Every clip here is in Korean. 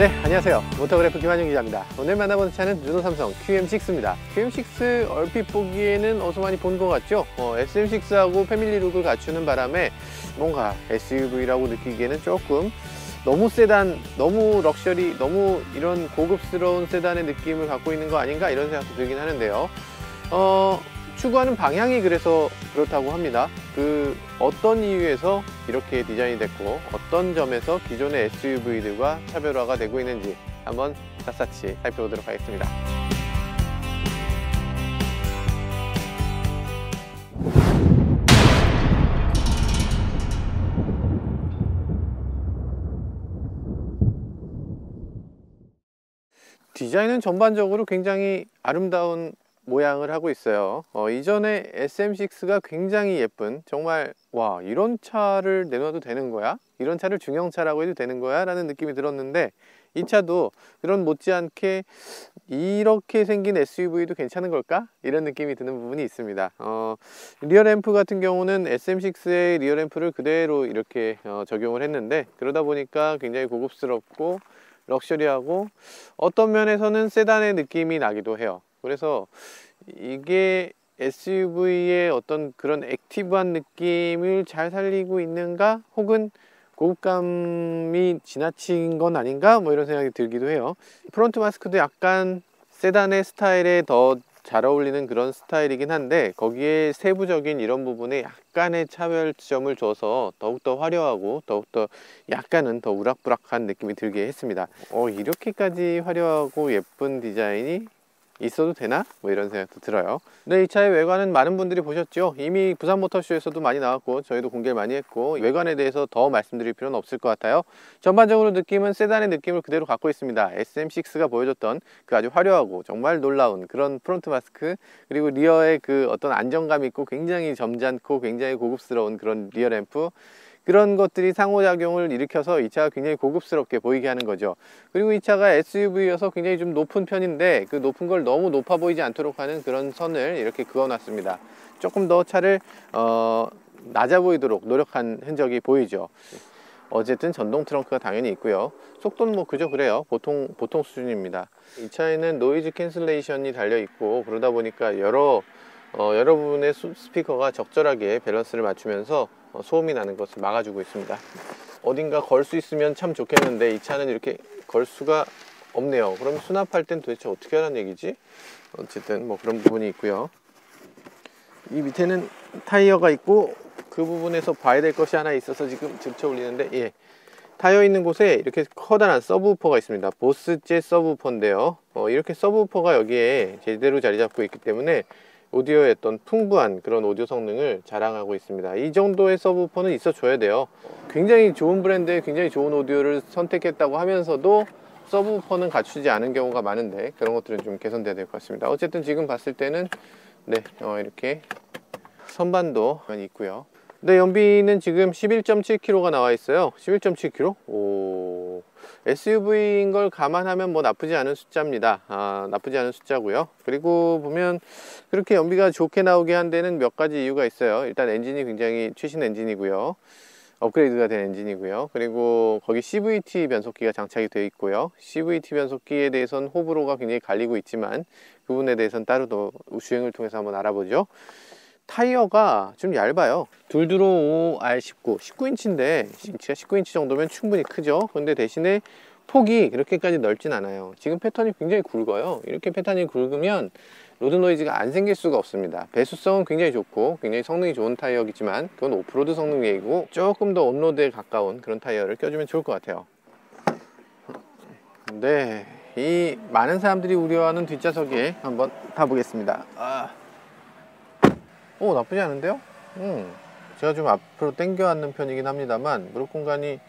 네, 안녕하세요. 모터그래프 김한용 기자입니다. 오늘 만나보는 차는 르노 삼성 QM6입니다. QM6 얼핏 보기에는 어디서 많이 본 것 같죠? SM6하고 패밀리룩을 갖추는 바람에 뭔가 SUV라고 느끼기에는 조금 너무 세단, 너무 럭셔리, 너무 이런 고급스러운 세단의 느낌을 갖고 있는 거 아닌가 이런 생각도 들긴 하는데요. 추구하는 방향이 그래서 그렇다고 합니다. 어떤 이유에서 이렇게 디자인이 됐고 어떤 점에서 기존의 SUV들과 차별화가 되고 있는지 한번 샅샅이 살펴보도록 하겠습니다. 디자인은 전반적으로 굉장히 아름다운 모양을 하고 있어요. 이전에 SM6가 굉장히 예쁜, 정말 와, 이런 차를 내놔도 되는 거야? 이런 차를 중형차라고 해도 되는 거야? 라는 느낌이 들었는데 이 차도 그런 못지않게 이렇게 생긴 SUV도 괜찮은 걸까? 이런 느낌이 드는 부분이 있습니다. 리어램프 같은 경우는 SM6의 리어램프를 그대로 이렇게 적용을 했는데 그러다 보니까 굉장히 고급스럽고 럭셔리하고 어떤 면에서는 세단의 느낌이 나기도 해요. 그래서 이게 SUV의 어떤 그런 액티브한 느낌을 잘 살리고 있는가? 혹은 고급감이 지나친 건 아닌가? 뭐 이런 생각이 들기도 해요. 프론트 마스크도 약간 세단의 스타일에 더 잘 어울리는 그런 스타일이긴 한데 거기에 세부적인 이런 부분에 약간의 차별점을 줘서 더욱더 화려하고 더욱더 약간은 더 우락부락한 느낌이 들게 했습니다. 이렇게까지 화려하고 예쁜 디자인이 있어도 되나? 뭐 이런 생각도 들어요. 네, 이 차의 외관은 많은 분들이 보셨죠? 이미 부산 모터쇼에서도 많이 나왔고 저희도 공개를 많이 했고 외관에 대해서 더 말씀드릴 필요는 없을 것 같아요. 전반적으로 느낌은 세단의 느낌을 그대로 갖고 있습니다. SM6가 보여줬던 그 아주 화려하고 정말 놀라운 그런 프론트 마스크, 그리고 리어의 그 어떤 안정감 있고 굉장히 점잖고 굉장히 고급스러운 그런 리어 램프, 그런 것들이 상호작용을 일으켜서 이 차가 굉장히 고급스럽게 보이게 하는 거죠. 그리고 이 차가 SUV여서 굉장히 좀 높은 편인데 그 높은 걸 너무 높아 보이지 않도록 하는 그런 선을 이렇게 그어 놨습니다. 조금 더 차를 낮아 보이도록 노력한 흔적이 보이죠. 어쨌든 전동 트렁크가 당연히 있고요. 속도는 뭐 그저 그래요. 보통 수준입니다. 이 차에는 노이즈 캔슬레이션이 달려 있고 그러다 보니까 여러 부분의 스피커가 적절하게 밸런스를 맞추면서 소음이 나는 것을 막아주고 있습니다. 어딘가 걸 수 있으면 참 좋겠는데 이 차는 이렇게 걸 수가 없네요. 그럼 수납할 땐 도대체 어떻게 하라는 얘기지? 어쨌든 뭐 그런 부분이 있고요. 이 밑에는 타이어가 있고 그 부분에서 봐야 될 것이 하나 있어서 지금 들쳐 올리는데, 예, 타이어 있는 곳에 이렇게 커다란 서브우퍼가 있습니다. 보스제 서브우퍼인데요. 이렇게 서브우퍼가 여기에 제대로 자리 잡고 있기 때문에 오디오의 어떤 풍부한 그런 오디오 성능을 자랑하고 있습니다. 이 정도의 서브우퍼는 있어 줘야 돼요. 굉장히 좋은 브랜드에 굉장히 좋은 오디오를 선택했다고 하면서도 서브우퍼는 갖추지 않은 경우가 많은데 그런 것들은 좀 개선돼야 될 것 같습니다. 어쨌든 지금 봤을 때는 네, 이렇게 선반도 있고요. 네, 연비는 지금 11.7km가 나와 있어요. 11.7km? 오, SUV인 걸 감안하면 뭐 나쁘지 않은 숫자입니다. 나쁘지 않은 숫자고요. 그리고 보면 그렇게 연비가 좋게 나오게 한 데는 몇 가지 이유가 있어요. 일단 엔진이 굉장히 최신 엔진이고요. 업그레이드가 된 엔진이고요. 그리고 거기 CVT 변속기가 장착이 되어 있고요. CVT 변속기에 대해서는 호불호가 굉장히 갈리고 있지만 그 부분에 대해서는 따로 더 주행을 통해서 한번 알아보죠. 타이어가 좀 얇아요. 둘드로 5R19, 19인치인데 인치가 19인치 정도면 충분히 크죠. 근데 대신에 폭이 그렇게까지 넓진 않아요. 지금 패턴이 굉장히 굵어요. 이렇게 패턴이 굵으면 로드 노이즈가 안 생길 수가 없습니다. 배수성은 굉장히 좋고 굉장히 성능이 좋은 타이어이지만 그건 오프로드 성능 얘기고 조금 더 온로드에 가까운 그런 타이어를 껴주면 좋을 것 같아요. 네, 이 많은 사람들이 우려하는 뒷좌석에 한번 타보겠습니다. 나쁘지 않은데요? 제가 좀 앞으로 당겨 앉는 편이긴 합니다만 무릎 공간이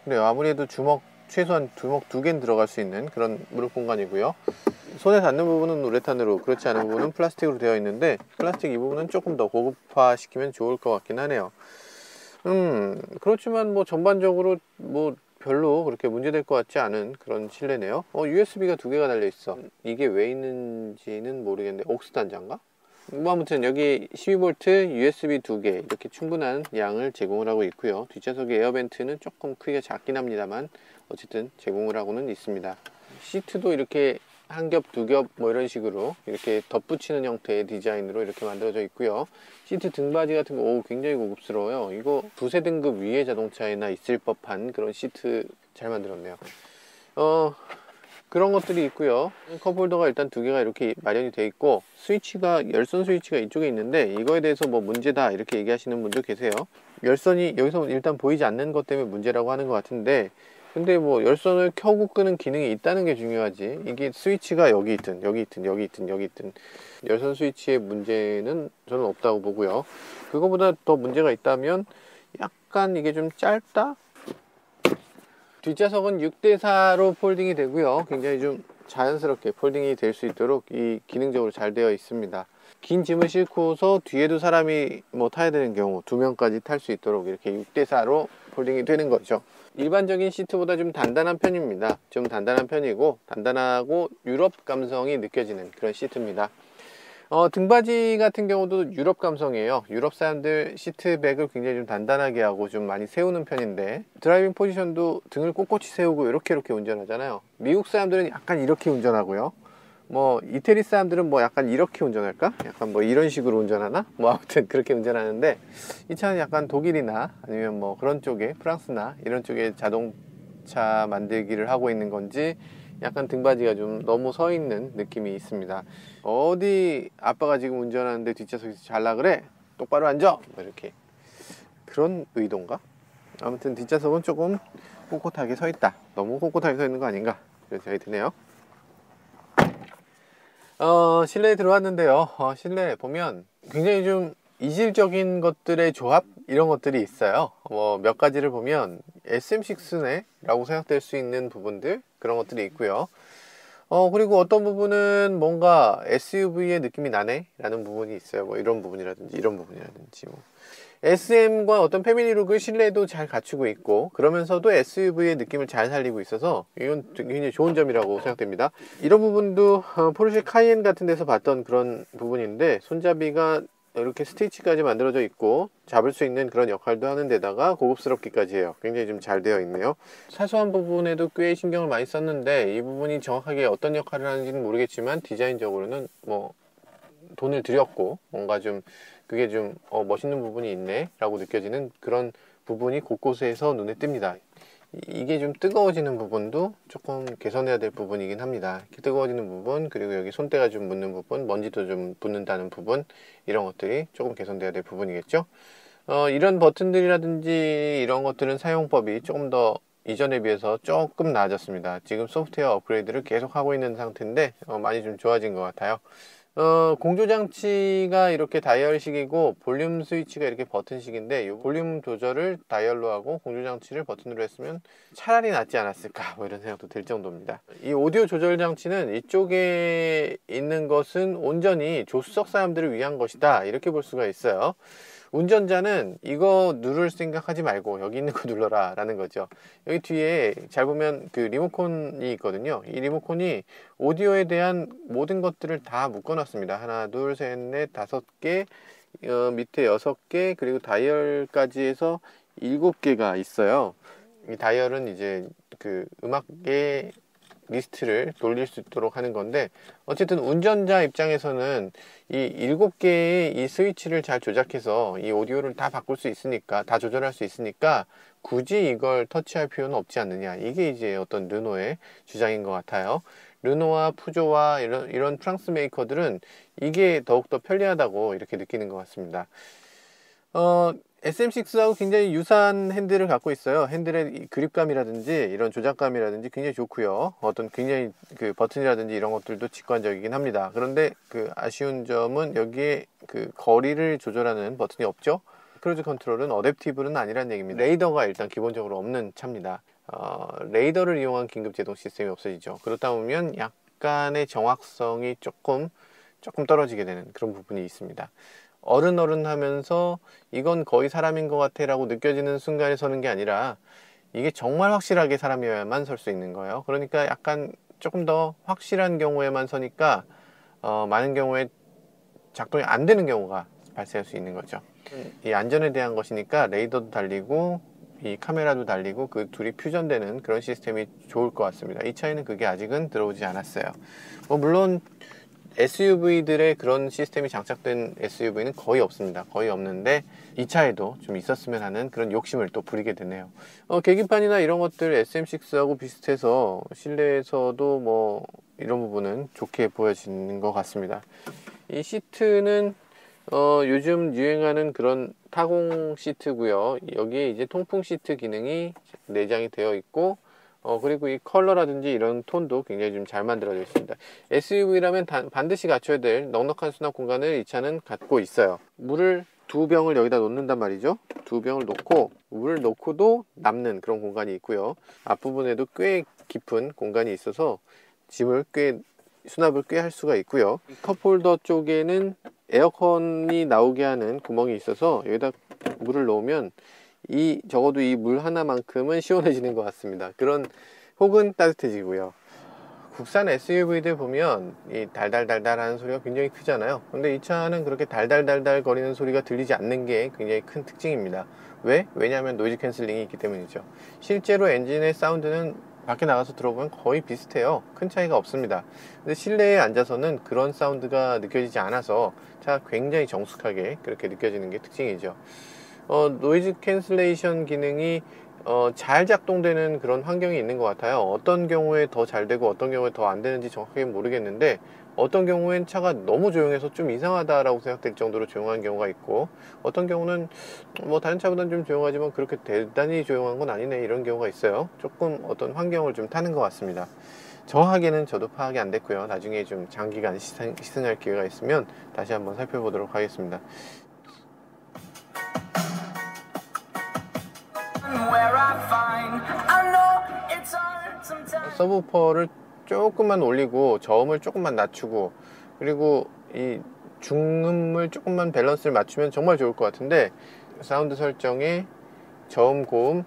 그래요. 아무래도 최소한 주먹 2개는 들어갈 수 있는 그런 무릎 공간이고요. 손에 닿는 부분은 우레탄으로, 그렇지 않은 부분은 플라스틱으로 되어 있는데 플라스틱 이 부분은 조금 더 고급화 시키면 좋을 것 같긴 하네요. 그렇지만 뭐 전반적으로 뭐 별로 그렇게 문제될 것 같지 않은 그런 실내네요. USB가 2개가 달려 있어. 이게 왜 있는지는 모르겠는데 옥스 단자인가? 뭐 아무튼 여기 12V USB 2개 이렇게 충분한 양을 제공을 하고 있고요. 뒷좌석의 에어벤트는 조금 크기가 작긴 합니다만 어쨌든 제공을 하고는 있습니다. 시트도 이렇게 한 겹, 두 겹 뭐 이런 식으로 이렇게 덧붙이는 형태의 디자인으로 이렇게 만들어져 있고요. 시트 등받이 같은 거 굉장히 고급스러워요. 이거 두세 등급 위의 자동차에나 있을 법한 그런 시트 잘 만들었네요. 그런 것들이 있고요. 컵홀더가 일단 두 개가 이렇게 마련이 되어 있고, 스위치가 열선 스위치가 이쪽에 있는데 이거에 대해서 뭐 문제다 이렇게 얘기하시는 분도 계세요. 열선이 여기서 일단 보이지 않는 것 때문에 문제라고 하는 것 같은데, 근데 뭐 열선을 켜고 끄는 기능이 있다는 게 중요하지, 이게 스위치가 여기 있든 여기 있든 여기 있든 여기 있든 열선 스위치의 문제는 저는 없다고 보고요. 그거보다 더 문제가 있다면 약간 이게 좀 짧다? 뒷좌석은 6대4로 폴딩이 되고요. 굉장히 좀 자연스럽게 폴딩이 될 수 있도록 이 기능적으로 잘 되어 있습니다. 긴 짐을 싣고서 뒤에도 사람이 뭐 타야 되는 경우 2명까지 탈 수 있도록 이렇게 6대4로 폴딩이 되는 거죠. 일반적인 시트보다 좀 단단한 편입니다. 좀 단단한 편이고, 단단하고 유럽 감성이 느껴지는 그런 시트입니다. 등받이 같은 경우도 유럽 감성이에요. 유럽 사람들 시트백을 굉장히 좀 단단하게 하고 좀 많이 세우는 편인데, 드라이빙 포지션도 등을 꼿꼿이 세우고 이렇게 운전하잖아요. 미국 사람들은 약간 이렇게 운전하고요. 뭐 이태리 사람들은 뭐 약간 이렇게 운전할까? 약간 뭐 이런 식으로 운전하나? 뭐 아무튼 그렇게 운전하는데, 이 차는 약간 독일이나 아니면 뭐 그런 쪽에 프랑스나 이런 쪽에 자동차 만들기를 하고 있는 건지 약간 등받이가 좀 너무 서 있는 느낌이 있습니다. 어디 아빠가 지금 운전하는데 뒷좌석에서 잘라 그래? 똑바로 앉아! 뭐 이렇게 그런 의도인가? 아무튼 뒷좌석은 조금 꼿꼿하게 서 있다, 너무 꼿꼿하게 서 있는 거 아닌가 그런 생각이 드네요. 실내에 들어왔는데요. 실내에 보면 굉장히 좀 이질적인 것들의 조합? 이런 것들이 있어요. 뭐 몇 가지를 보면 SM6네? 라고 생각될 수 있는 부분들, 그런 것들이 있고요. 그리고 어떤 부분은 뭔가 SUV의 느낌이 나네? 라는 부분이 있어요. 뭐 이런 부분이라든지 이런 부분이라든지 뭐. SM과 어떤 패밀리룩을 실내에도 잘 갖추고 있고, 그러면서도 SUV의 느낌을 잘 살리고 있어서 이건 굉장히 좋은 점이라고 생각됩니다. 이런 부분도 포르쉐 카이엔 같은 데서 봤던 그런 부분인데, 손잡이가 이렇게 스티치까지 만들어져 있고 잡을 수 있는 그런 역할도 하는 데다가 고급스럽기까지 해요. 굉장히 좀 잘 되어 있네요. 사소한 부분에도 꽤 신경을 많이 썼는데, 이 부분이 정확하게 어떤 역할을 하는지는 모르겠지만 디자인적으로는 뭐 돈을 들였고 뭔가 좀 그게 좀 멋있는 부분이 있네 라고 느껴지는 그런 부분이 곳곳에서 눈에 띕니다. 이게 좀 뜨거워지는 부분도 조금 개선해야 될 부분이긴 합니다. 이렇게 뜨거워지는 부분, 그리고 여기 손때가 좀 묻는 부분, 먼지도 좀 붙는다는 부분, 이런 것들이 조금 개선돼야 될 부분이겠죠. 이런 버튼들이라든지 이런 것들은 사용법이 조금 더 이전에 비해서 조금 나아졌습니다. 지금 소프트웨어 업그레이드를 계속 하고 있는 상태인데 많이 좀 좋아진 것 같아요. 공조장치가 이렇게 다이얼식이고 볼륨 스위치가 이렇게 버튼식인데, 이 볼륨 조절을 다이얼로 하고 공조장치를 버튼으로 했으면 차라리 낫지 않았을까 뭐 이런 생각도 들 정도입니다. 이 오디오 조절 장치는 이쪽에 있는 것은 온전히 조수석 사람들을 위한 것이다 이렇게 볼 수가 있어요. 운전자는 이거 누를 생각하지 말고 여기 있는 거 눌러라 라는 거죠. 여기 뒤에 잘 보면 그 리모컨이 있거든요. 이 리모컨이 오디오에 대한 모든 것들을 다 묶어 놨습니다. 하나, 둘, 셋, 넷, 5개, 밑에 6개, 그리고 다이얼까지 해서 7개가 있어요. 이 다이얼은 이제 그 음악의 리스트를 돌릴 수 있도록 하는 건데, 어쨌든 운전자 입장에서는 이 7개의 이 스위치를 잘 조작해서 이 오디오를 다 바꿀 수 있으니까, 다 조절할 수 있으니까 굳이 이걸 터치할 필요는 없지 않느냐, 이게 이제 어떤 르노의 주장인 것 같아요. 르노와 푸조와 이런 프랑스 메이커들은 이게 더욱더 편리하다고 이렇게 느끼는 것 같습니다. SM6하고 굉장히 유사한 핸들을 갖고 있어요. 핸들의 그립감이라든지 이런 조작감이라든지 굉장히 좋고요. 어떤 굉장히 그 버튼이라든지 이런 것들도 직관적이긴 합니다. 그런데 그 아쉬운 점은 여기에 그 거리를 조절하는 버튼이 없죠. 크루즈 컨트롤은 어댑티브는 아니라는 얘기입니다. 레이더가 일단 기본적으로 없는 차입니다. 레이더를 이용한 긴급 제동 시스템이 없어지죠. 그렇다 보면 약간의 정확성이 조금 떨어지게 되는 그런 부분이 있습니다. 어른 하면서 이건 거의 사람인 것 같아 라고 느껴지는 순간에 서는 게 아니라, 이게 정말 확실하게 사람이어야만 설 수 있는 거예요. 그러니까 약간 조금 더 확실한 경우에만 서니까 많은 경우에 작동이 안 되는 경우가 발생할 수 있는 거죠. 이 안전에 대한 것이니까 레이더도 달리고 이 카메라도 달리고 그 둘이 퓨전되는 그런 시스템이 좋을 것 같습니다. 이 차에는 그게 아직은 들어오지 않았어요. 물론 SUV들의 그런 시스템이 장착된 SUV는 거의 없습니다. 거의 없는데 이 차에도 좀 있었으면 하는 그런 욕심을 또 부리게 되네요. 계기판이나 이런 것들 SM6하고 비슷해서 실내에서도 뭐 이런 부분은 좋게 보여지는 것 같습니다. 이 시트는 요즘 유행하는 그런 타공 시트고요. 여기에 이제 통풍 시트 기능이 내장이 되어 있고 그리고 이 컬러라든지 이런 톤도 굉장히 좀 잘 만들어져 있습니다. SUV라면 반드시 갖춰야 될 넉넉한 수납 공간을 이 차는 갖고 있어요. 물을 두 병을 여기다 놓는단 말이죠. 두 병을 놓고 물을 놓고도 남는 그런 공간이 있고요. 앞부분에도 꽤 깊은 공간이 있어서 짐을 수납을 꽤 할 수가 있고요. 컵홀더 쪽에는 에어컨이 나오게 하는 구멍이 있어서 여기다 물을 넣으면 적어도 이 물 하나만큼은 시원해지는 것 같습니다. 혹은 따뜻해지고요. 국산 SUV들 보면 이 달달달달 하는 소리가 굉장히 크잖아요. 근데 이 차는 그렇게 달달달달 거리는 소리가 들리지 않는 게 굉장히 큰 특징입니다. 왜냐하면 노이즈 캔슬링이 있기 때문이죠. 실제로 엔진의 사운드는 밖에 나가서 들어보면 거의 비슷해요. 큰 차이가 없습니다. 근데 실내에 앉아서는 그런 사운드가 느껴지지 않아서 차가 굉장히 정숙하게 그렇게 느껴지는 게 특징이죠. 노이즈 캔슬레이션 기능이 잘 작동되는 그런 환경이 있는 것 같아요. 어떤 경우에 더 잘 되고 어떤 경우에 더 안 되는지 정확하게 모르겠는데 어떤 경우엔 차가 너무 조용해서 좀 이상하다라고 생각될 정도로 조용한 경우가 있고 어떤 경우는 뭐 다른 차보다는 좀 조용하지만 그렇게 대단히 조용한 건 아니네 이런 경우가 있어요. 조금 어떤 환경을 좀 타는 것 같습니다. 정확하게는 저도 파악이 안 됐고요. 나중에 좀 장기간 시승할 기회가 있으면 다시 한번 살펴보도록 하겠습니다. 서브우퍼를 조금만 올리고 저음을 조금만 낮추고 그리고 이 중음을 조금만 밸런스를 맞추면 정말 좋을 것 같은데 사운드 설정에 저음 고음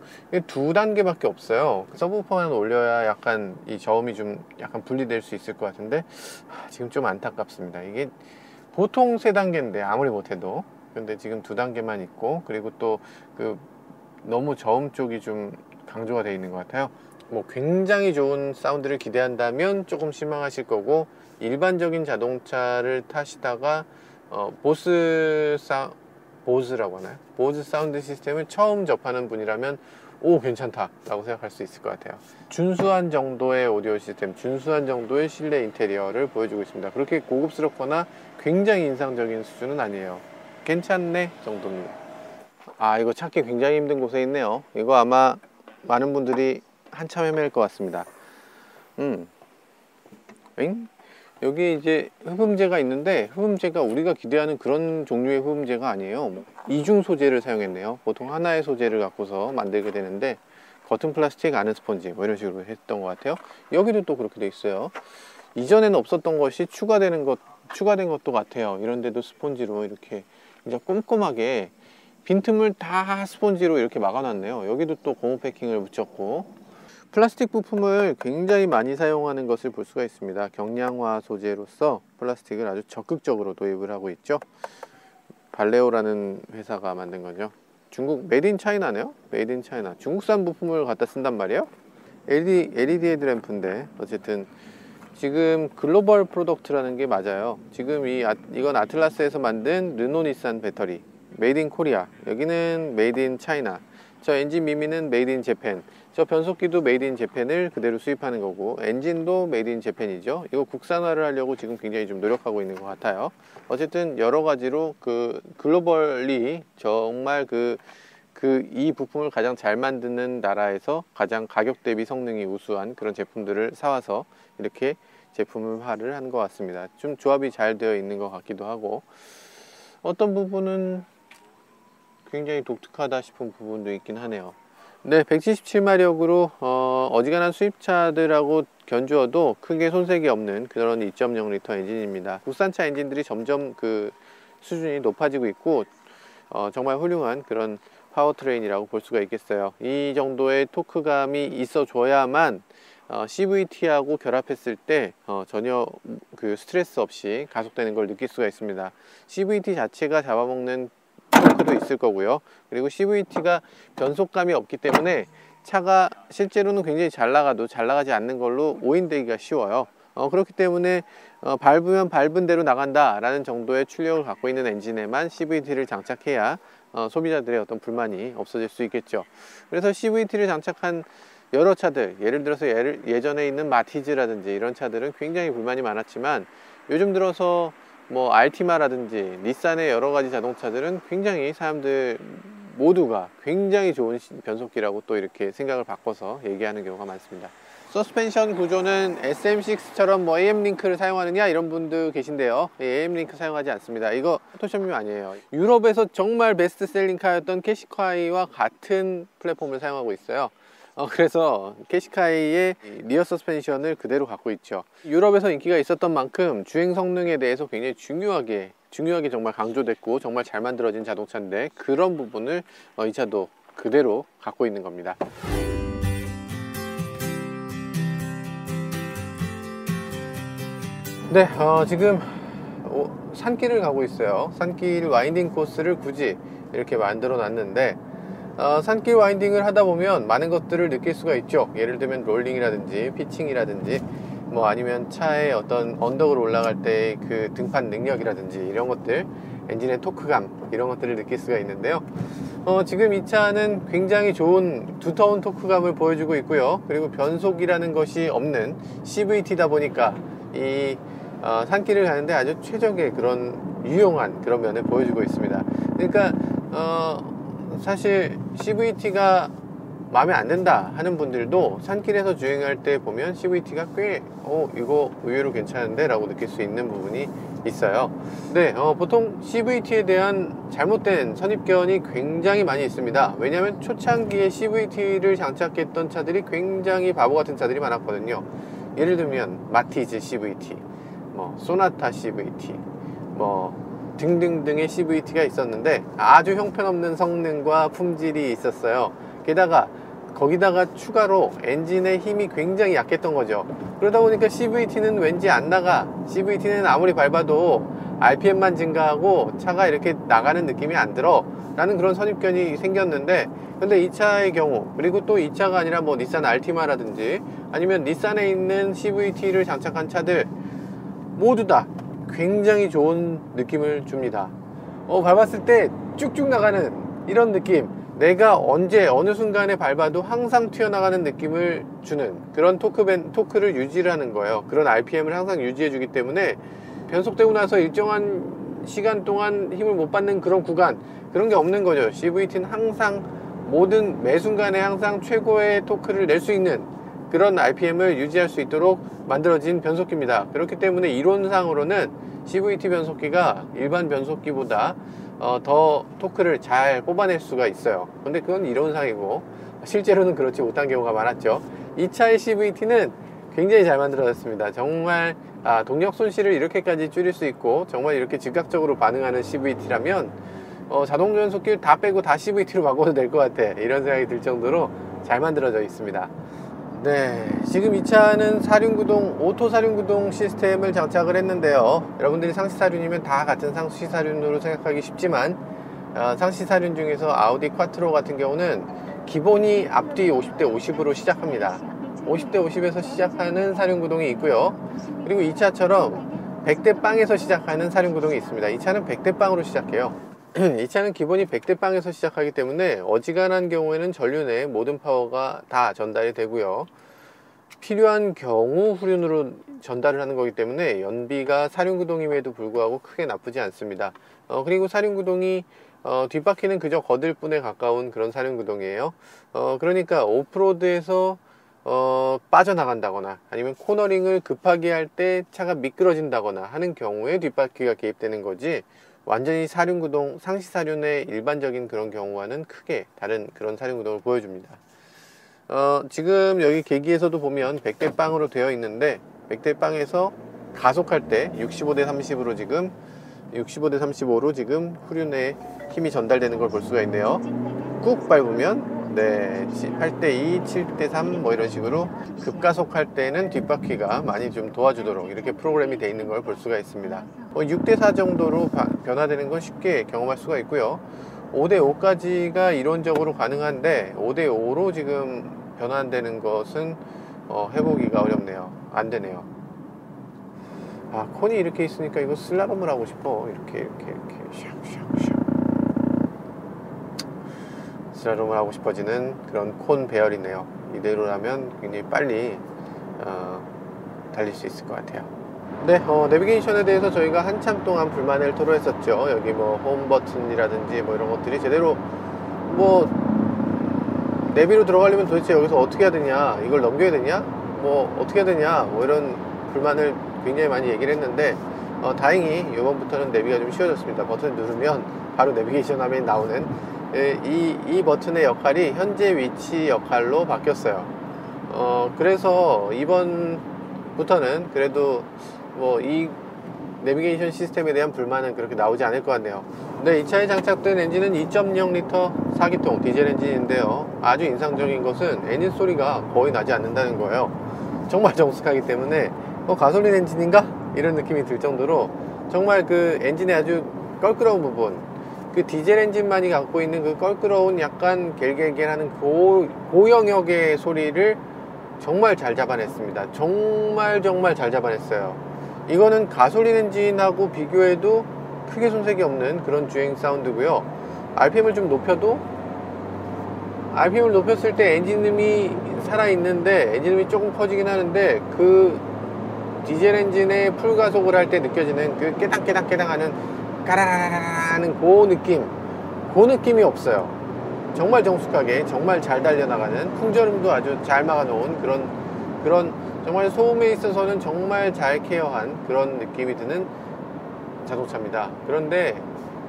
두 단계밖에 없어요. 서브우퍼만 올려야 약간 이 저음이 좀 약간 분리될 수 있을 것 같은데 지금 좀 안타깝습니다. 이게 보통 세 단계인데 아무리 못해도 근데 지금 두 단계만 있고 그리고 또 너무 저음 쪽이 좀 강조가 되어 있는 것 같아요. 뭐 굉장히 좋은 사운드를 기대한다면 조금 실망하실 거고 일반적인 자동차를 타시다가 보즈라고 하나요? 보즈 사운드 시스템을 처음 접하는 분이라면 괜찮다 라고 생각할 수 있을 것 같아요. 준수한 정도의 오디오 시스템, 준수한 정도의 실내 인테리어를 보여주고 있습니다. 그렇게 고급스럽거나 굉장히 인상적인 수준은 아니에요. 괜찮네 정도입니다. 이거 찾기 굉장히 힘든 곳에 있네요. 이거 아마 많은 분들이 한참 헤맬 것 같습니다. 여기 이제 흡음재가 있는데 흡음재가 우리가 기대하는 그런 종류의 흡음재가 아니에요. 이중 소재를 사용했네요. 보통 하나의 소재를 갖고서 만들게 되는데 겉은 플라스틱 안은 스펀지 뭐 이런 식으로 했던 것 같아요. 여기도 또 그렇게 돼 있어요. 이전에는 없었던 것이 추가된 것도 같아요. 이런데도 스펀지로 이렇게 이제 꼼꼼하게 빈틈을 다 스펀지로 이렇게 막아놨네요. 여기도 또 고무 패킹을 붙였고 플라스틱 부품을 굉장히 많이 사용하는 것을 볼 수가 있습니다. 경량화 소재로서 플라스틱을 아주 적극적으로 도입을 하고 있죠. 발레오라는 회사가 만든 거죠. 중국 메이드 인 차이나네요. 메이드 인 차이나 중국산 부품을 갖다 쓴단 말이에요. LED 헤드램프인데 어쨌든 지금 글로벌 프로덕트라는 게 맞아요. 지금 이건 아틀라스에서 만든 르노 닛산 배터리 메이드 인 코리아, 여기는 메이드 인 차이나, 저 엔진 미미는 메이드 인 재팬, 저 변속기도 메이드 인 재팬을 그대로 수입하는 거고 엔진도 메이드 인 재팬이죠. 이거 국산화를 하려고 지금 굉장히 좀 노력하고 있는 것 같아요. 어쨌든 여러 가지로 글로벌리 정말 이 부품을 가장 잘 만드는 나라에서 가장 가격 대비 성능이 우수한 그런 제품들을 사와서 이렇게 제품화를 한 것 같습니다. 좀 조합이 잘 되어 있는 것 같기도 하고 어떤 부분은 굉장히 독특하다 싶은 부분도 있긴 하네요. 네, 177마력으로 어지간한 수입차들하고 견주어도 크게 손색이 없는 그런 2.0L 엔진입니다. 국산차 엔진들이 점점 수준이 높아지고 있고 정말 훌륭한 그런 파워트레인이라고 볼 수가 있겠어요. 이 정도의 토크감이 있어 줘야만 CVT하고 결합했을 때 전혀 그 스트레스 없이 가속되는 걸 느낄 수가 있습니다. CVT 자체가 잡아먹는 토크도 있을 거고요. 그리고 CVT가 변속감이 없기 때문에 차가 실제로는 굉장히 잘 나가도 잘 나가지 않는 걸로 오인되기가 쉬워요. 그렇기 때문에 밟으면 밟은 대로 나간다 라는 정도의 출력을 갖고 있는 엔진에만 CVT를 장착해야 소비자들의 어떤 불만이 없어질 수 있겠죠. 그래서 CVT를 장착한 여러 차들, 예를 들어서 예전에 있는 마티즈라든지 이런 차들은 굉장히 불만이 많았지만, 요즘 들어서 뭐 알티마라든지 닛산의 여러 가지 자동차들은 굉장히 사람들 모두가 굉장히 좋은 변속기라고 또 이렇게 생각을 바꿔서 얘기하는 경우가 많습니다. 서스펜션 구조는 SM6처럼 뭐 AM링크를 사용하느냐 이런 분들 계신데요, AM링크 사용하지 않습니다. 이거 포토샵이 아니에요. 유럽에서 정말 베스트셀링 카였던 캐시카이와 같은 플랫폼을 사용하고 있어요. 그래서 캐시카이의 리어 서스펜션을 그대로 갖고 있죠. 유럽에서 인기가 있었던 만큼 주행 성능에 대해서 굉장히 중요하게 정말 강조됐고 정말 잘 만들어진 자동차인데, 그런 부분을 이 차도 그대로 갖고 있는 겁니다. 네, 지금 산길을 가고 있어요. 산길 와인딩 코스를 굳이 이렇게 만들어 놨는데, 산길 와인딩을 하다 보면 많은 것들을 느낄 수가 있죠. 예를 들면 롤링이라든지 피칭이라든지 뭐 아니면 차의 어떤 언덕을 올라갈 때 그 등판 능력이라든지 이런 것들, 엔진의 토크감, 이런 것들을 느낄 수가 있는데요. 지금 이 차는 굉장히 좋은 두터운 토크감을 보여주고 있고요. 그리고 변속이라는 것이 없는 CVT다 보니까 이 산길을 가는데 아주 최적의 그런 유용한 그런 면을 보여주고 있습니다. 그러니까 사실 CVT가 마음에 안 든다 하는 분들도 산길에서 주행할 때 보면 CVT가 꽤 이거 의외로 괜찮은데 라고 느낄 수 있는 부분이 있어요. 네, 보통 CVT에 대한 잘못된 선입견이 굉장히 많이 있습니다. 왜냐하면 초창기에 CVT를 장착했던 차들이 굉장히 바보 같은 차들이 많았거든요. 예를 들면 마티즈 CVT, 뭐 소나타 CVT, 뭐 등등등의 CVT가 있었는데 아주 형편없는 성능과 품질이 있었어요. 게다가 거기다가 추가로 엔진의 힘이 굉장히 약했던 거죠. 그러다 보니까 CVT는 왠지 안 나가, CVT는 아무리 밟아도 RPM만 증가하고 차가 이렇게 나가는 느낌이 안 들어 라는 그런 선입견이 생겼는데, 근데 이 차의 경우, 그리고 또 이 차가 아니라 뭐 닛산 알티마라든지 아니면 닛산에 있는 CVT를 장착한 차들 모두 다 굉장히 좋은 느낌을 줍니다. 밟았을 때 쭉쭉 나가는 이런 느낌, 내가 언제 어느 순간에 밟아도 항상 튀어나가는 느낌을 주는 그런 토크를 유지하는 거예요. 그런 RPM을 항상 유지해 주기 때문에 변속되고 나서 일정한 시간 동안 힘을 못 받는 그런 구간, 그런 게 없는 거죠. CVT는 항상 매 순간에 항상 최고의 토크를 낼 수 있는 그런 RPM을 유지할 수 있도록 만들어진 변속기입니다. 그렇기 때문에 이론상으로는 CVT 변속기가 일반 변속기보다 더 토크를 잘 뽑아낼 수가 있어요. 근데 그건 이론상이고 실제로는 그렇지 못한 경우가 많았죠. 이 차의 CVT는 굉장히 잘 만들어졌습니다. 정말 동력 손실을 이렇게까지 줄일 수 있고 정말 이렇게 즉각적으로 반응하는 CVT라면 자동 변속기를 다 빼고 다 CVT로 바꿔도 될 것 같아, 이런 생각이 들 정도로 잘 만들어져 있습니다. 네, 지금 이 차는 오토 사륜구동 시스템을 장착을 했는데요. 여러분들이 상시사륜이면 다 같은 상시사륜으로 생각하기 쉽지만 상시사륜 중에서 아우디 콰트로 같은 경우는 기본이 앞뒤 50대 50으로 시작합니다. 50대 50에서 시작하는 사륜구동이 있고요. 그리고 이 차처럼 100대 빵에서 시작하는 사륜구동이 있습니다. 이 차는 100대 빵으로 시작해요. 이 차는 기본이 100대 빵에서 시작하기 때문에 어지간한 경우에는 전류 내에 모든 파워가 다 전달이 되고요. 필요한 경우 후륜으로 전달을 하는 거기 때문에 연비가 사륜구동임에도 불구하고 크게 나쁘지 않습니다. 그리고 사륜구동이 뒷바퀴는 그저 거들 뿐에 가까운 그런 사륜구동이에요. 그러니까 오프로드에서 빠져나간다거나 아니면 코너링을 급하게 할 때 차가 미끄러진다거나 하는 경우에 뒷바퀴가 개입되는 거지, 완전히 사륜구동, 상시사륜의 일반적인 그런 경우와는 크게 다른 그런 사륜구동을 보여줍니다. 지금 여기 계기에서도 보면 100대 빵으로 되어 있는데 100대 빵에서 가속할 때 65대 30으로 지금 65대 35로 지금 후륜에 힘이 전달되는 걸 볼 수가 있네요. 꾹 밟으면 네, 8대2, 7대3 뭐 이런 식으로 급가속할 때는 뒷바퀴가 많이 좀 도와주도록 이렇게 프로그램이 되어 있는 걸 볼 수가 있습니다. 6대4 정도로 변화되는 건 쉽게 경험할 수가 있고요. 5대5까지가 이론적으로 가능한데 5대5로 지금 변환되는 것은 해보기가 어렵네요. 안 되네요. 아, 콘이 이렇게 있으니까 이거 슬라롬을 하고 싶어. 이렇게 샥샥샥 슬라롬을 하고 싶어지는 그런 콘 배열이네요. 이대로라면 굉장히 빨리 달릴 수 있을 것 같아요. 네, 내비게이션에 대해서 저희가 한참 동안 불만을 토로했었죠. 여기 뭐 홈 버튼이라든지 뭐 이런 것들이 제대로 뭐 내비로 들어가려면 도대체 여기서 어떻게 해야 되냐, 이걸 넘겨야 되냐, 뭐 어떻게 해야 되냐, 뭐 이런 불만을 굉장히 많이 얘기를 했는데 다행히 이번부터는 내비가 좀 쉬워졌습니다. 버튼을 누르면 바로 내비게이션 화면이 나오는 이 버튼의 역할이 현재 위치 역할로 바뀌었어요. 그래서 이번부터는 그래도 뭐 이 내비게이션 시스템에 대한 불만은 그렇게 나오지 않을 것 같네요. 네, 이 차에 장착된 엔진은 2.0L 4기통 디젤 엔진인데요. 아주 인상적인 것은 엔진 소리가 거의 나지 않는다는 거예요. 정말 정숙하기 때문에 가솔린 엔진인가? 이런 느낌이 들 정도로 정말 그 엔진의 아주 껄끄러운 부분, 그 디젤 엔진만이 갖고 있는 그 껄끄러운 약간 겔겔겔하는 고영역의 소리를 정말 잘 잡아냈습니다. 정말 잘 잡아냈어요. 이거는 가솔린 엔진하고 비교해도 크게 손색이 없는 그런 주행 사운드고요. RPM을 좀 높여도 RPM을 높였을 때 엔진음이 살아있는데 엔진음이 조금 커지긴 하는데 그 디젤 엔진의 풀가속을 할 때 느껴지는 그 깨당깨당 하는 까라라라라는 그 느낌이 없어요. 정말 정숙하게 정말 잘 달려나가는, 풍절음도 아주 잘 막아놓은 그런 정말 소음에 있어서는 정말 잘 케어한 그런 느낌이 드는 자동차입니다. 그런데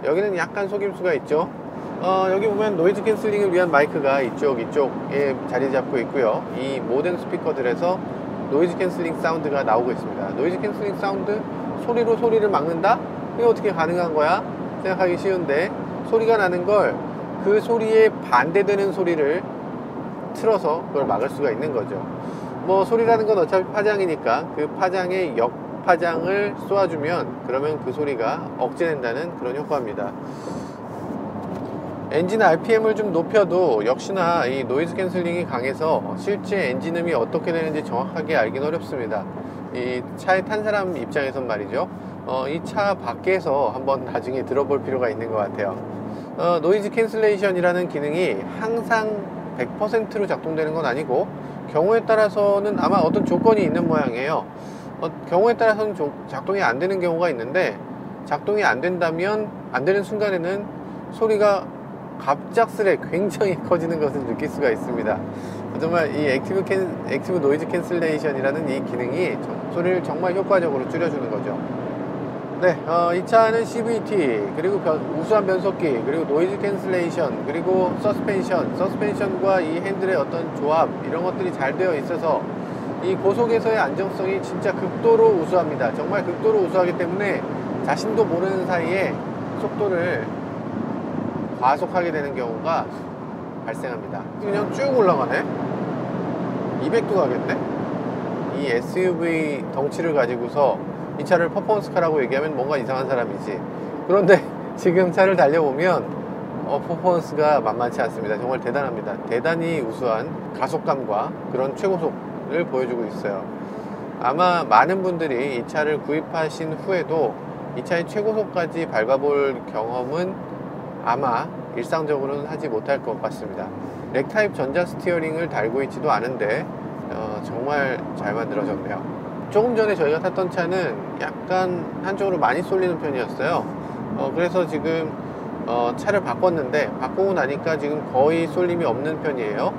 여기는 약간 속임수가 있죠. 여기 보면 노이즈 캔슬링을 위한 마이크가 이쪽에 자리 잡고 있고요. 이 모든 스피커들에서 노이즈 캔슬링 사운드가 나오고 있습니다. 노이즈 캔슬링 사운드, 소리로 소리를 막는다? 이게 어떻게 가능한 거야? 생각하기 쉬운데, 소리가 나는 걸 그 소리에 반대되는 소리를 틀어서 그걸 막을 수가 있는 거죠. 뭐 소리라는 건 어차피 파장이니까 그 파장의 역파장을 쏘아주면 그러면 그 소리가 억제된다는 그런 효과입니다. 엔진 RPM을 좀 높여도 역시나 이 노이즈 캔슬링이 강해서 실제 엔진음이 어떻게 되는지 정확하게 알긴 어렵습니다. 이 차에 탄 사람 입장에선 말이죠. 이 차 밖에서 한번 나중에 들어볼 필요가 있는 것 같아요. 노이즈 캔슬레이션이라는 기능이 항상 100%로 작동되는 건 아니고 경우에 따라서는 아마 어떤 조건이 있는 모양이에요. 경우에 따라서는 작동이 안 되는 경우가 있는데, 작동이 안 된다면 안 되는 순간에는 소리가 갑작스레 굉장히 커지는 것을 느낄 수가 있습니다. 정말 이 액티브 노이즈 캔슬레이션이라는 이 기능이 소리를 정말 효과적으로 줄여주는 거죠. 네, 이 차는 CVT, 그리고 우수한 변속기, 그리고 노이즈 캔슬레이션, 그리고 서스펜션과 이 핸들의 어떤 조합, 이런 것들이 잘 되어 있어서 이 고속에서의 안정성이 진짜 극도로 우수합니다. 정말 극도로 우수하기 때문에 자신도 모르는 사이에 속도를 과속하게 되는 경우가 발생합니다. 그냥 쭉 올라가네? 200도 가겠네? 이 SUV 덩치를 가지고서 이 차를 퍼포먼스카라고 얘기하면 뭔가 이상한 사람이지. 그런데 지금 차를 달려보면 퍼포먼스가 만만치 않습니다. 정말 대단합니다. 대단히 우수한 가속감과 그런 최고속을 보여주고 있어요. 아마 많은 분들이 이 차를 구입하신 후에도 이 차의 최고속까지 밟아볼 경험은 아마 일상적으로는 하지 못할 것 같습니다. 렉타입 전자 스티어링을 달고 있지도 않은데 정말 잘 만들어졌네요. 조금 전에 저희가 탔던 차는 약간 한쪽으로 많이 쏠리는 편이었어요. 그래서 지금 차를 바꿨는데, 바꾸고 나니까 지금 거의 쏠림이 없는 편이에요.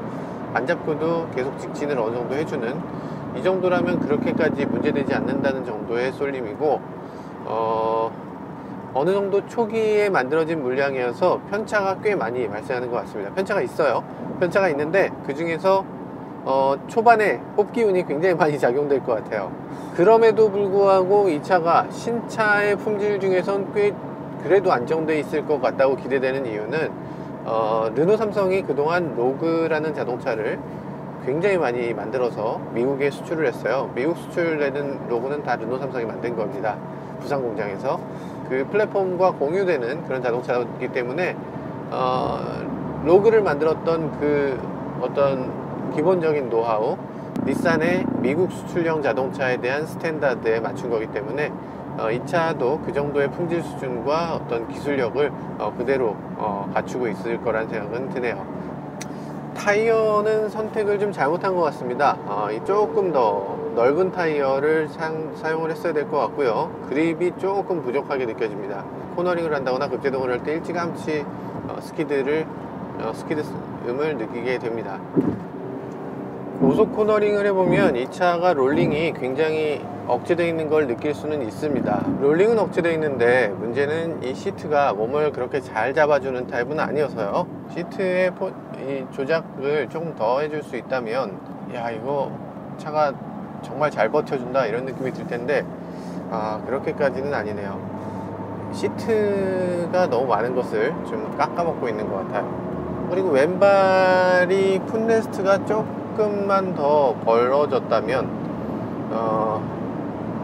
안 잡고도 계속 직진을 어느 정도 해주는, 이 정도라면 그렇게까지 문제되지 않는다는 정도의 쏠림이고, 어느 정도 초기에 만들어진 물량이어서 편차가 꽤 많이 발생하는 것 같습니다. 편차가 있어요. 편차가 있는데 그 중에서 초반에 뽑기운이 굉장히 많이 작용될 것 같아요. 그럼에도 불구하고 이 차가 신차의 품질 중에선 꽤 그래도 안정돼 있을 것 같다고 기대되는 이유는 르노 삼성이 그동안 로그라는 자동차를 굉장히 많이 만들어서 미국에 수출을 했어요. 미국 수출되는 로고는 다 르노 삼성이 만든 겁니다. 부산 공장에서. 그 플랫폼과 공유되는 그런 자동차이기 때문에 로그를 만들었던 그 어떤 기본적인 노하우, 닛산의 미국 수출형 자동차에 대한 스탠다드에 맞춘 거기 때문에 이 차도 그 정도의 품질 수준과 어떤 기술력을 그대로 갖추고 있을 거란 생각은 드네요. 타이어는 선택을 좀 잘못한 것 같습니다. 조금 더 넓은 타이어를 사용을 했어야 될 것 같고요. 그립이 조금 부족하게 느껴집니다. 코너링을 한다거나 급제동을 할 때 일찌감치 스키드음을 느끼게 됩니다. 고속 코너링을 해보면 이 차가 롤링이 굉장히 억제되어 있는 걸 느낄 수는 있습니다. 롤링은 억제되어 있는데 문제는 이 시트가 몸을 그렇게 잘 잡아주는 타입은 아니어서요. 시트의 이 조작을 조금 더 해줄 수 있다면 야, 이거 차가 정말 잘 버텨준다 이런 느낌이 들 텐데 그렇게까지는 아니네요. 시트가 너무 많은 것을 좀 깎아먹고 있는 것 같아요. 그리고 왼발이 풋레스트가 조금만 더 벌어졌다면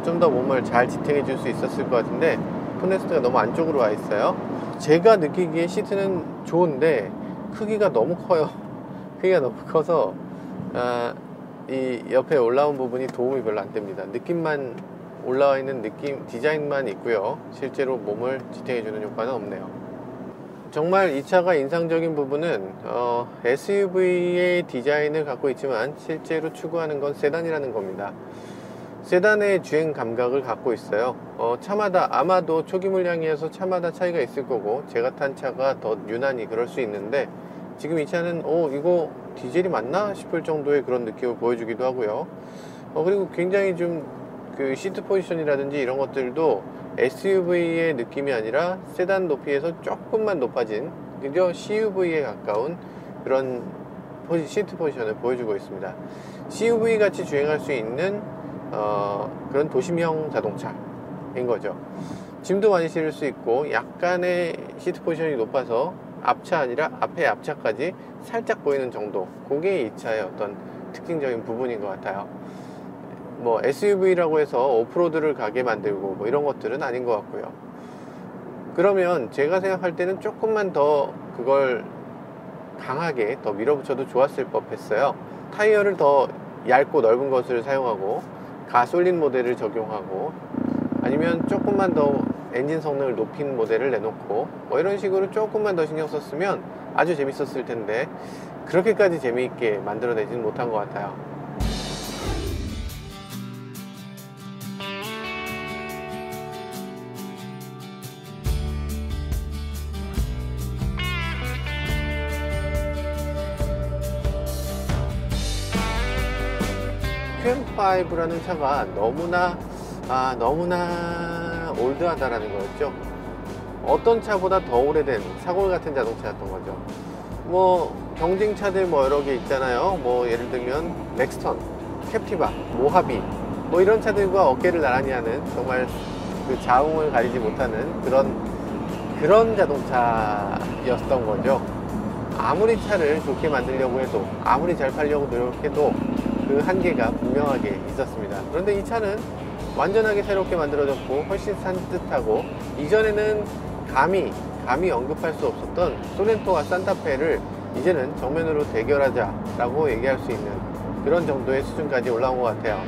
좀 더 몸을 잘 지탱해 줄 수 있었을 것 같은데 풋레스트가 너무 안쪽으로 와 있어요. 제가 느끼기에 시트는 좋은데 크기가 너무 커요. 크기가 너무 커서 이 옆에 올라온 부분이 도움이 별로 안 됩니다. 느낌만 올라와 있는 느낌, 디자인만 있고요. 실제로 몸을 지탱해 주는 효과는 없네요. 정말 이 차가 인상적인 부분은 SUV의 디자인을 갖고 있지만 실제로 추구하는 건 세단이라는 겁니다. 세단의 주행 감각을 갖고 있어요. 차마다 아마도 초기 물량이어서 차마다 차이가 있을 거고 제가 탄 차가 더 유난히 그럴 수 있는데 지금 이 차는 이거 디젤이 맞나 싶을 정도의 그런 느낌을 보여주기도 하고요. 그리고 굉장히 좀 그 시트 포지션이라든지 이런 것들도 SUV의 느낌이 아니라 세단 높이에서 조금만 높아진 그저 CUV에 가까운 그런 시트 포지션을 보여주고 있습니다. CUV 같이 주행할 수 있는 그런 도심형 자동차인 거죠. 짐도 많이 실을 수 있고 약간의 시트 포지션이 높아서 앞차 아니라 앞에 앞차까지 살짝 보이는 정도, 그게 이 차의 어떤 특징적인 부분인 것 같아요. 뭐 SUV라고 해서 오프로드를 가게 만들고 뭐 이런 것들은 아닌 것 같고요. 그러면 제가 생각할 때는 조금만 더 그걸 강하게 더 밀어붙여도 좋았을 법했어요. 타이어를 더 얇고 넓은 것을 사용하고 가솔린 모델을 적용하고 아니면 조금만 더 엔진 성능을 높인 모델을 내놓고 뭐 이런 식으로 조금만 더 신경 썼으면 아주 재밌었을 텐데 그렇게까지 재미있게 만들어내지는 못한 것 같아요. QM5라는 차가 너무나 올드하다라는 거였죠. 어떤 차보다 더 오래된 사골 같은 자동차였던 거죠. 뭐 경쟁차들 뭐 여러 개 있잖아요. 뭐 예를 들면 렉스턴, 캡티바, 모하비 뭐 이런 차들과 어깨를 나란히 하는 정말 그 자웅을 가리지 못하는 그런 자동차였던 거죠. 아무리 차를 좋게 만들려고 해도 아무리 잘 팔려고 노력해도 그 한계가 분명하게 있었습니다. 그런데 이 차는 완전하게 새롭게 만들어졌고 훨씬 산뜻하고 이전에는 감히 언급할 수 없었던 소렌토와 산타페를 이제는 정면으로 대결하자 라고 얘기할 수 있는 그런 정도의 수준까지 올라온 것 같아요.